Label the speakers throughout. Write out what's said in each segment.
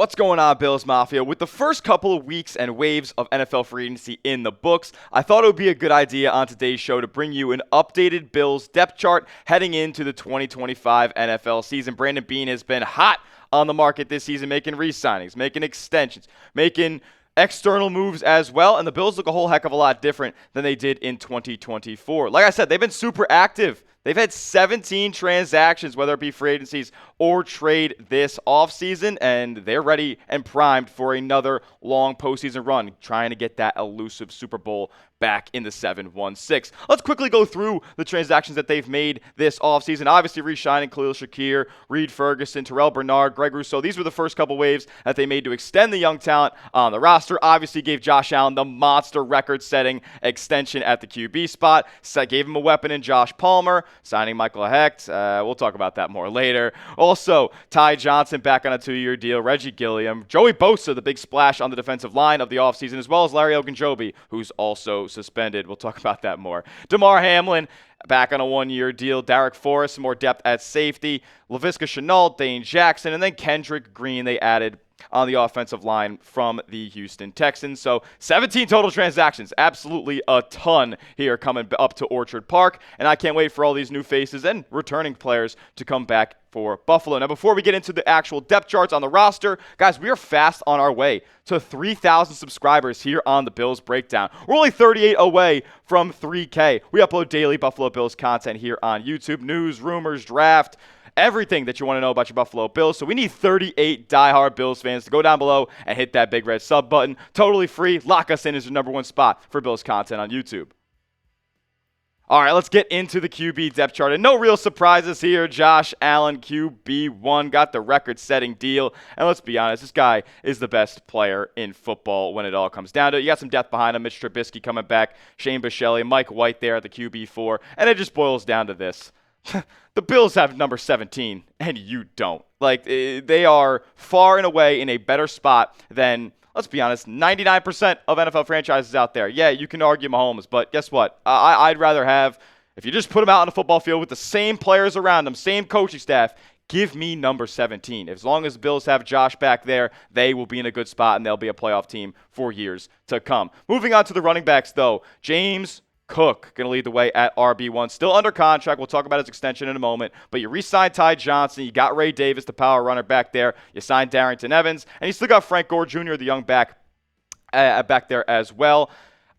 Speaker 1: What's going on, Bills Mafia? With the first couple of weeks and waves of NFL free agency in the books, I thought it would be a good idea on today's show to bring you an updated Bills depth chart heading into the 2025 NFL season. Brandon Beane has been hot on the market this season, making re-signings, making extensions, making external moves as well, and the Bills look a whole heck of a lot different than they did in 2024. Like I said, they've been super active. They've had 17 transactions, whether it be free agencies or trade this offseason, and they're ready and primed for another long postseason run, trying to get that elusive Super Bowl back in the 7-1-6. Let's quickly go through the transactions that they've made this offseason. Obviously, re-signing Khalil Shakir, Reed Ferguson, Terrell Bernard, Greg Rousseau. These were the first couple waves that they made to extend the young talent on the roster. Obviously, gave Josh Allen the monster record-setting extension at the QB spot. Gave him a weapon in Josh Palmer. Signing Michael Hecht. We'll talk about that more later. Also, Ty Johnson back on a 2-year deal. Reggie Gilliam. Joey Bosa, the big splash on the defensive line of the offseason, as well as Larry Ogunjobi, who's also suspended. We'll talk about that more. DeMar Hamlin back on a 1-year deal. Derek Forrest, some more depth at safety. Laviska Shenault, Dane Jackson, and then Kendrick Green they added on the offensive line from the Houston Texans. So 17 total transactions. Absolutely a ton here coming up to Orchard Park. And I can't wait for all these new faces and returning players to come back for Buffalo. Now, before we get into the actual depth charts on the roster, guys, we are fast on our way to 3,000 subscribers here on the Bills Breakdown. We're only 38 away from 3K. We upload daily Buffalo Bills content here on YouTube. News, rumors, draft, everything that you want to know about your Buffalo Bills. So we need 38 diehard Bills fans to go down below and hit that big red sub button. Totally free. Lock us in as your #1 spot for Bills content on YouTube. All right, let's get into the QB depth chart. And no real surprises here. Josh Allen, QB1, got the record-setting deal. And let's be honest, this guy is the best player in football when it all comes down to it. You got some depth behind him. Mitch Trubisky coming back, Shane Buechele, Mike White there at the QB4. And it just boils down to this. The Bills have number 17, and you don't. Like, they are far and away in a better spot than, let's be honest, 99% of NFL franchises out there. Yeah, you can argue Mahomes, but guess what? I'd rather have, if you just put them out on the football field with the same players around them, same coaching staff, give me number 17. As long as the Bills have Josh back there, they will be in a good spot, and they'll be a playoff team for years to come. Moving on to the running backs, though. James Cook going to lead the way at RB1. Still under contract. We'll talk about his extension in a moment. But you re-signed Ty Johnson. You got Ray Davis, the power runner, back there. You signed Darrington Evans. And you still got Frank Gore Jr., the young back there as well.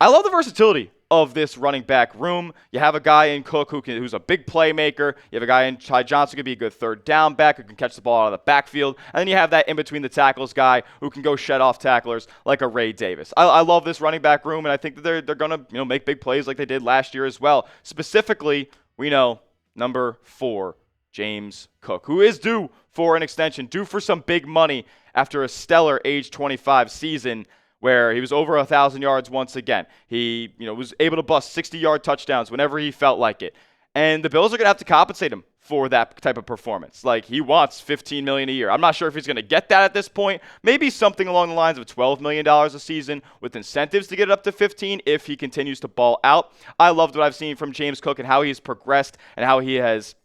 Speaker 1: I love the versatility of this running back room. You have a guy in Cook who's a big playmaker. You have a guy in Ty Johnson who can be a good third down back who can catch the ball out of the backfield. And then you have that in between the tackles guy who can go shed off tacklers like a Ray Davis. I love this running back room, and I think that they're going to make big plays like they did last year as well. Specifically, we know number 4, James Cook, who is due for an extension, due for some big money after a stellar age 25 season, where he was over 1,000 yards once again. He, was able to bust 60-yard touchdowns whenever he felt like it. And the Bills are going to have to compensate him for that type of performance. Like, he wants $15 million a year. I'm not sure if he's going to get that at this point. Maybe something along the lines of $12 million a season with incentives to get it up to 15 if he continues to ball out. I loved what I've seen from James Cook and how he's progressed and how he has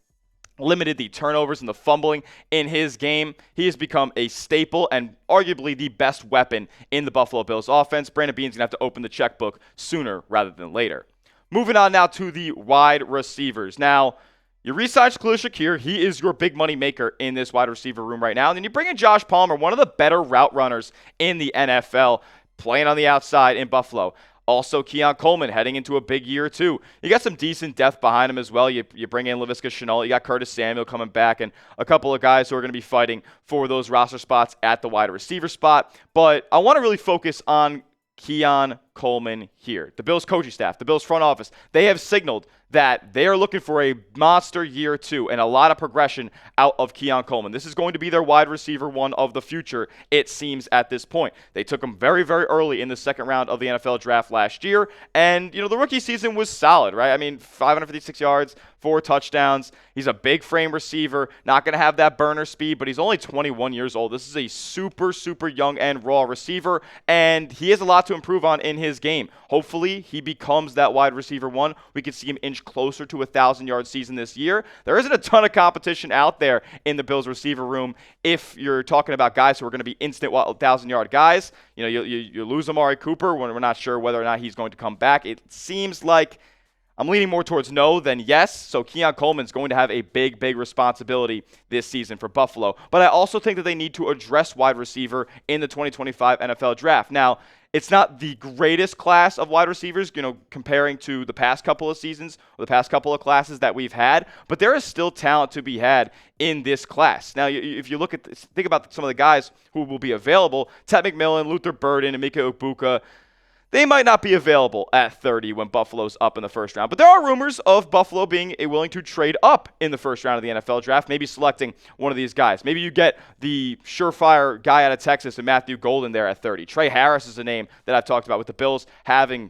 Speaker 1: limited the turnovers and the fumbling in his game. He has become a staple and arguably the best weapon in the Buffalo Bills offense. Brandon Beane's going to have to open the checkbook sooner rather than later. Moving on now to the wide receivers. Now, you re-signed Khalil Shakir. He is your big money maker in this wide receiver room right now. And then you bring in Josh Palmer, one of the better route runners in the NFL, playing on the outside in Buffalo. Also, Keon Coleman heading into a big year, too. You got some decent depth behind him as well. You bring in Laviska Shenault. You got Curtis Samuel coming back and a couple of guys who are going to be fighting for those roster spots at the wide receiver spot. But I want to really focus on Keon Coleman here. The Bills coaching staff, the Bills front office, they have signaled that they are looking for a monster year 2 and a lot of progression out of Keon Coleman. This is going to be their wide receiver 1 of the future, it seems, at this point. They took him very, very early in the second round of the NFL draft last year, and, the rookie season was solid, right? I mean, 556 yards, 4 touchdowns. He's a big frame receiver, not going to have that burner speed, but he's only 21 years old. This is a super, super young and raw receiver, and he has a lot to improve on in his game. Hopefully, he becomes that wide receiver one. We could see him inch closer to a 1,000-yard season this year. There isn't a ton of competition out there in the Bills receiver room if you're talking about guys who are going to be instant 1,000-yard guys. You know, you lose Amari Cooper when we're not sure whether or not he's going to come back. It seems like I'm leaning more towards no than yes. So Keon Coleman's going to have a big responsibility this season for Buffalo. But I also think that they need to address wide receiver in the 2025 NFL draft. Now, it's not the greatest class of wide receivers, you know, comparing to the past couple of seasons or the past couple of classes that we've had, but there is still talent to be had in this class. Now, if you look at this, think about some of the guys who will be available: Ted McMillan, Luther Burden, and Mika Ibuka. They might not be available at 30 when Buffalo's up in the first round. But there are rumors of Buffalo being willing to trade up in the first round of the NFL draft, maybe selecting one of these guys. Maybe you get the surefire guy out of Texas and Matthew Golden there at 30. Trey Harris is a name that I've talked about with the Bills having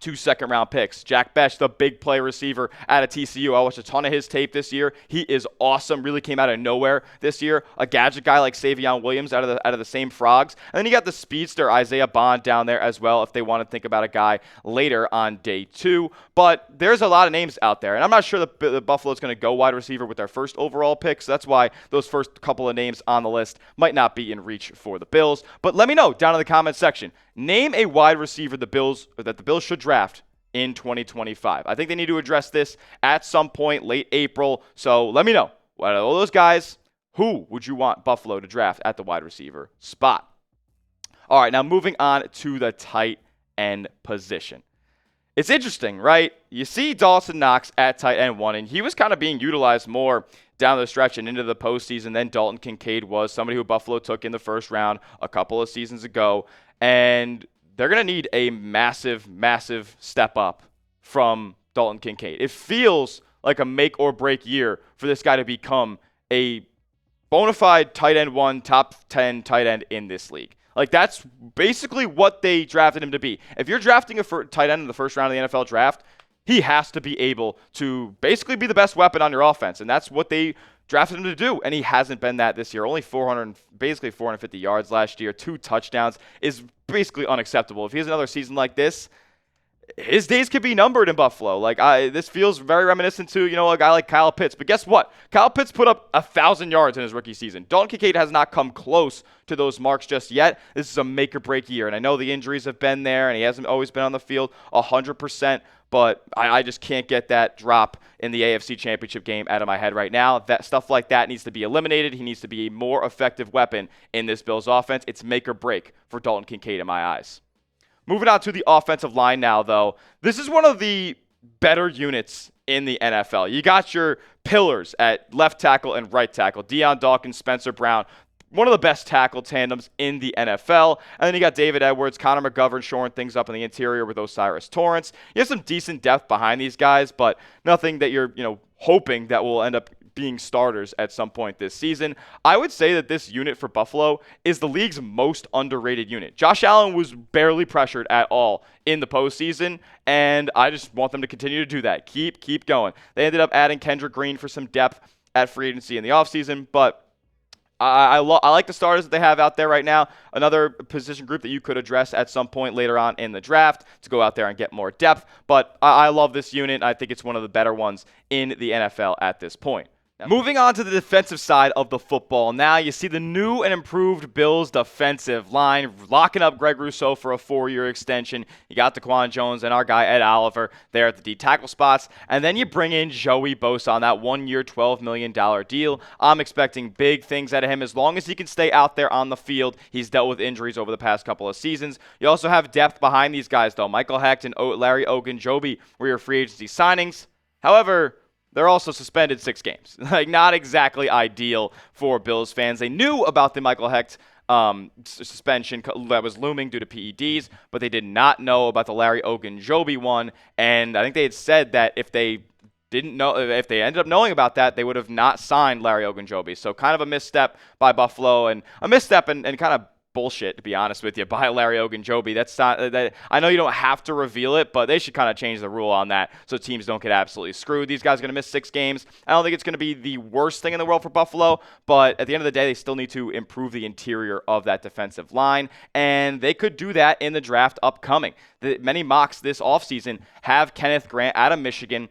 Speaker 1: 2 second-round picks. Jack Besh, the big play receiver out of TCU. I watched a ton of his tape this year. He is awesome. Really came out of nowhere this year. A gadget guy like Savion Williams out of the same frogs. And then you got the speedster Isaiah Bond down there as well if they want to think about a guy later on day 2. But there's a lot of names out there. And I'm not sure the Buffalo's going to go wide receiver with their first overall pick. So that's why those first couple of names on the list might not be in reach for the Bills. But let me know down in the comments section. Name a wide receiver that the Bills should draft in 2025. I think they need to address this at some point late April. So let me know. Out of all those guys, who would you want Buffalo to draft at the wide receiver spot? All right, now moving on to the tight end position. It's interesting, right? You see Dawson Knox at tight end 1, and he was kind of being utilized more down the stretch and into the postseason than Dalton Kincaid was, somebody who Buffalo took in the first round a couple of seasons ago. And they're going to need a massive step up from Dalton Kincaid. It feels like a make or break year for this guy to become a bona fide tight end 1, top 10 tight end in this league. Like, that's basically what they drafted him to be. If you're drafting a tight end in the first round of the NFL draft, he has to be able to basically be the best weapon on your offense. And that's what they drafted him to do, and he hasn't been that this year. Only 450 yards last year, 2 touchdowns is basically unacceptable. If he has another season like this, his days could be numbered in Buffalo. Like, this feels very reminiscent to, a guy like Kyle Pitts. But guess what? Kyle Pitts put up 1,000 yards in his rookie season. Dalton Kincaid has not come close to those marks just yet. This is a make or break year, and I know the injuries have been there, and he hasn't always been on the field 100%. But I just can't get that drop in the AFC Championship game out of my head right now. That stuff like that needs to be eliminated. He needs to be a more effective weapon in this Bills offense. It's make or break for Dalton Kincaid in my eyes. Moving on to the offensive line now, though. This is one of the better units in the NFL. You got your pillars at left tackle and right tackle. Deion Dawkins, Spencer Brown. One of the best tackle tandems in the NFL. And then you got David Edwards, Connor McGovern shoring things up in the interior with Osiris Torrance. You have some decent depth behind these guys, but nothing that you're, hoping that will end up being starters at some point this season. I would say that this unit for Buffalo is the league's most underrated unit. Josh Allen was barely pressured at all in the postseason, and I just want them to continue to do that. Keep going. They ended up adding Kendrick Green for some depth at free agency in the offseason, but I like the starters that they have out there right now. Another position group that you could address at some point later on in the draft to go out there and get more depth. But I love this unit. I think it's one of the better ones in the NFL at this point. Moving on to the defensive side of the football. Now you see the new and improved Bills defensive line locking up Greg Rousseau for a 4-year extension. You got DeQuan Jones and our guy Ed Oliver there at the D tackle spots. And then you bring in Joey Bosa on that 1-year, $12 million deal. I'm expecting big things out of him as long as he can stay out there on the field. He's dealt with injuries over the past couple of seasons. You also have depth behind these guys, though. Michael Hecht and Larry Ogunjobi were your free agency signings. However, they're also suspended 6 games. Not exactly ideal for Bills fans. They knew about the Michael Hecht suspension that was looming due to PEDs, but they did not know about the Larry Ogunjobi one. And I think they had said that if they ended up knowing about that, they would have not signed Larry Ogunjobi. So kind of a misstep by Buffalo, and a misstep and kind of bullshit, to be honest with you, by Larry Ogunjobi. That's not that. I know you don't have to reveal it, but they should kind of change the rule on that so teams don't get absolutely screwed. These guys are going to miss 6 games. I don't think it's going to be the worst thing in the world for Buffalo, but at the end of the day, they still need to improve the interior of that defensive line, and they could do that in the draft upcoming. Many mocks this offseason have Kenneth Grant out of Michigan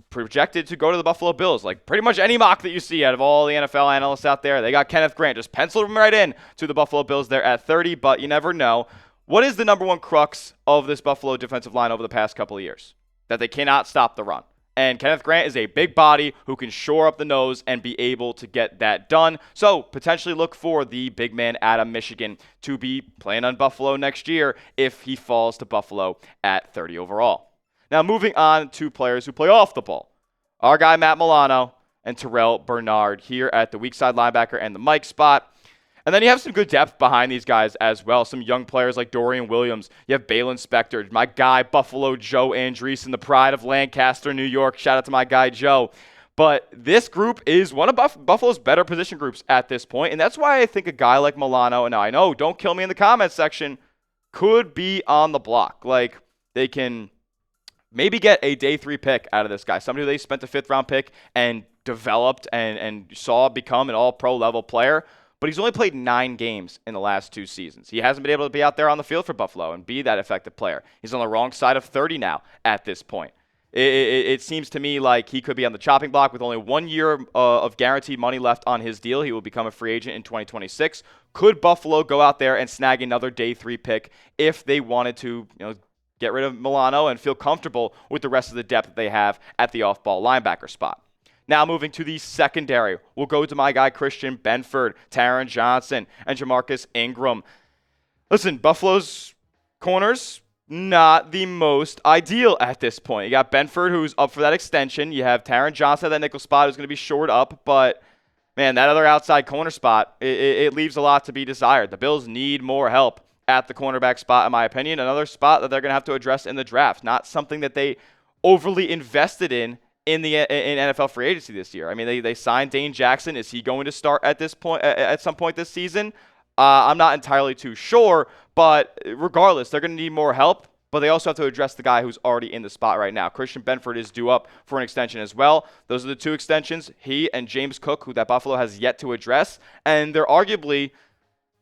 Speaker 1: projected to go to the Buffalo Bills. Like pretty much any mock that you see out of all the NFL analysts out there, they got Kenneth Grant. Just penciled him right in to the Buffalo Bills there at 30, but you never know. What is the number one crux of this Buffalo defensive line over the past couple of years? That they cannot stop the run. And Kenneth Grant is a big body who can shore up the nose and be able to get that done. So potentially look for the big man out of Michigan to be playing on Buffalo next year if he falls to Buffalo at 30 overall. Now, moving on to players who play off the ball. Our guy, Matt Milano, and Terrell Bernard here at the weak side linebacker and the Mike spot. And then you have some good depth behind these guys as well. Some young players like Dorian Williams. You have Balin Spector, my guy, Buffalo Joe Andreessen, the pride of Lancaster, New York. Shout out to my guy, Joe. But this group is one of Buffalo's better position groups at this point. And that's why I think a guy like Milano, and now I know, don't kill me in the comments section, could be on the block. Like, they can maybe get a day 3 pick out of this guy. Somebody who they spent a 5th round pick and developed and saw become an all-pro level player. But he's only played 9 games in the last 2 seasons. He hasn't been able to be out there on the field for Buffalo and be that effective player. He's on the wrong side of 30 now at this point. It seems to me like he could be on the chopping block with only 1 year of guaranteed money left on his deal. He will become a free agent in 2026. Could Buffalo go out there and snag another day 3 pick if they wanted to, get rid of Milano and feel comfortable with the rest of the depth that they have at the off-ball linebacker spot? Now moving to the secondary, we'll go to my guy Christian Benford, Taron Johnson, and Jamarcus Ingram. Listen, Buffalo's corners, not the most ideal at this point. You got Benford, who's up for that extension. You have Taron Johnson at that nickel spot, who's going to be shored up. But, man, that other outside corner spot, it leaves a lot to be desired. The Bills need more help at the cornerback spot, in my opinion. Another spot that they're going to have to address in the draft. Not something that they overly invested in NFL free agency this year. I mean, they signed Dane Jackson. Is he going to start at this point at some point this season? I'm not entirely too sure, but regardless, they're going to need more help. But they also have to address the guy who's already in the spot right now. Christian Benford is due up for an extension as well. Those are the 2 extensions, he and James Cook, who that Buffalo has yet to address. And they're arguably,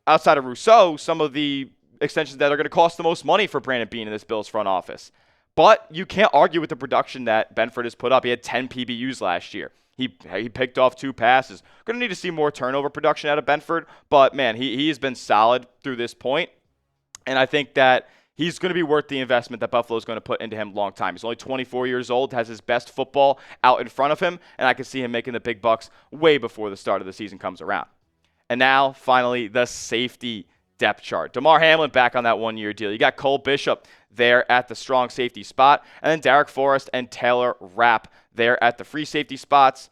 Speaker 1: outside of Rousseau, some of the extensions that are going to cost the most money for Brandon Beane in this Bills front office. But you can't argue with the production that Benford has put up. He had 10 PBUs last year. He picked off 2 passes. Going to need to see more turnover production out of Benford. But, man, he has been solid through this point. And I think that he's going to be worth the investment that Buffalo is going to put into him long time. He's only 24 years old, has his best football out in front of him, and I can see him making the big bucks way before the start of the season comes around. And now, finally, the safety depth chart. Damar Hamlin back on that 1-year deal. You got Cole Bishop there at the strong safety spot, and then Derek Forrest and Taylor Rapp there at the free safety spots.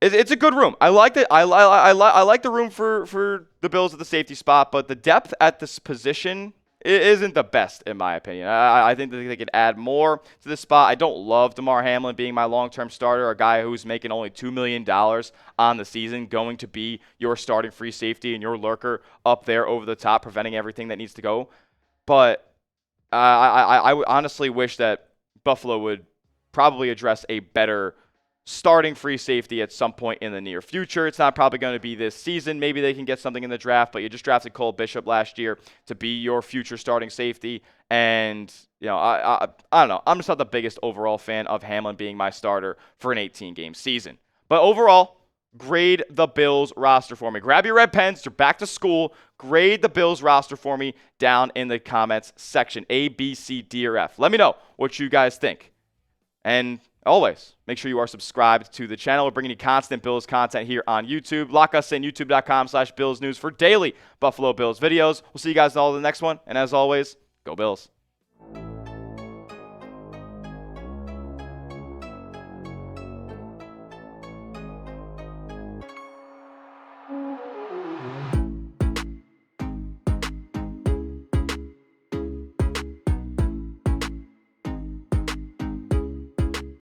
Speaker 1: It's a good room. I like it. I like the room for the Bills at the safety spot, but the depth at this position isn't the best in my opinion. I think that they could add more to this spot. I don't love Damar Hamlin being my long-term starter, a guy who's making only $2 million on the season, going to be your starting free safety and your lurker up there over the top, preventing everything that needs to go. But I honestly wish that Buffalo would probably address a better starting free safety at some point in the near future. It's not probably going to be this season. Maybe they can get something in the draft, but you just drafted Cole Bishop last year to be your future starting safety. And, I don't know. I'm just not the biggest overall fan of Hamlin being my starter for an 18-game season. But overall, grade the Bills roster for me. Grab your red pens. You're back to school. Grade the Bills roster for me down in the comments section. A, B, C, D, or F. Let me know what you guys think. And always, make sure you are subscribed to the channel. We're bringing you constant Bills content here on YouTube. Lock us in, youtube.com/Bills News for daily Buffalo Bills videos. We'll see you guys in all the next one. And as always, go Bills.